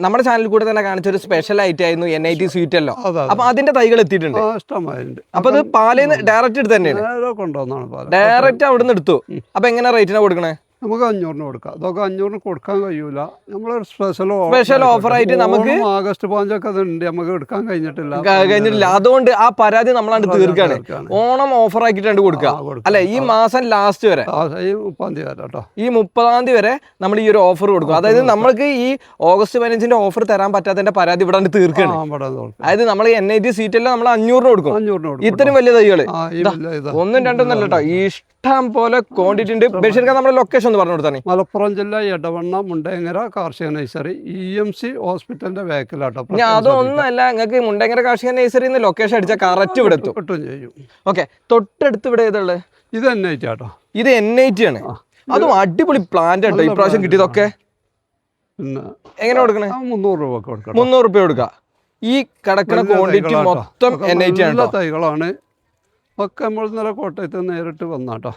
നമ്മുടെ ചാനലിൽ കൂടെ തന്നെ കാണിച്ച ഒരു സ്പെഷ്യൽ ഐറ്റം ആയിരുന്നു NIT സ്വീറ്റ് അല്ലോ. അപ്പൊ അതിന്റെ തൈകൾ എത്തിയിട്ടുണ്ട്. അപ്പൊ അത് പാലിന്ന് ഡയറക്റ്റ് എടുത്ത് തന്നെയാണ്, ഡയറക്റ്റ് അവിടെ നിന്ന് എടുത്തു. അപ്പൊ എങ്ങനെ റേറ്റിനാ കൊടുക്കണേ? നമുക്ക് 500 കൊടുക്കാം. അതൊക്കെ 500 കൊടുക്കാൻ കഴിയൂല. നമ്മളൊരു സ്പെഷ്യൽ ഓഫർ ആയിട്ട് നമുക്ക് ആഗസ്റ്റ് 5 ഒക്കെ അതുണ്ട്, നമുക്ക് എടുക്കാൻ കഴിഞ്ഞിട്ടില്ല. അതുകൊണ്ട് ആ പരാതി നമ്മളാണ്ട് തീർക്കാണ്. ഓണം ഓഫർ ആക്കിയിട്ടാണ് കൊടുക്കുക അല്ലെ? ഈ മാസം ലാസ്റ്റ് വരെ, ഈ 30-ാം തീയതി വരെ നമ്മൾ ഈ ഒരു ഓഫർ കൊടുക്കും. അതായത് നമ്മൾക്ക് ഈ ഓഗസ്റ്റ് 15-ന്റെ ഓഫർ തരാൻ പറ്റാത്തതിന്റെ പരാതി ഇവിടെ തീർക്കാണ്. അതായത് നമ്മൾ NIT സീറ്റ് എല്ലാം നമ്മൾ 500 കൊടുക്കും. ഇത്രയും വലിയ തൈകള് 1, 2 ഒന്നല്ല കേട്ടോ, ഇഷ്ടം പോലെ ക്വാണ്ടിറ്റി ഉണ്ട്. ബഷീർക്ക നമ്മുടെ ലൊക്കേഷൻ ഒന്ന് പറഞ്ഞു കൊടുത്താണേ. മലപ്പുറം ജില്ല എടവണ്ണ മുണ്ടേങ്ങര കാർഷിക നഴ്സറി EMC ഹോസ്പിറ്റലിന്റെ ബാക്കിലാട്ടോ. അതൊന്നല്ല, നിങ്ങൾക്ക് മുണ്ടേങ്ങര കാർഷിക നഴ്സറി ലൊക്കേഷൻ അടിച്ചാൽ കറക്റ്റ് ഇവിടെ എത്തും. ഓക്കെ, തൊട്ടടുത്ത് ഇവിടെ ഏതുള്ളത്? ഇത് NIT ആട്ടോ. ഇത് NIT ആണ്. അതും അടിപൊളി പ്ലാന്റ് കേട്ടോ ഇപ്രാവശ്യം കിട്ടിയതൊക്കെ. പിന്നെ എങ്ങനെ കൊടുക്കണേ? 300 രൂപ കൊടുക്കാം. 300 രൂപ കൊടുക്കുക. ഈ കിടക്കുന്ന ക്വാണ്ടിറ്റി മൊത്തം NIT ആണ്. തൈകളാണ് ഒക്കെ. നമ്മൾ ഇന്നലെ കോട്ടയത്ത് നേരിട്ട് വന്നാട്ടോ.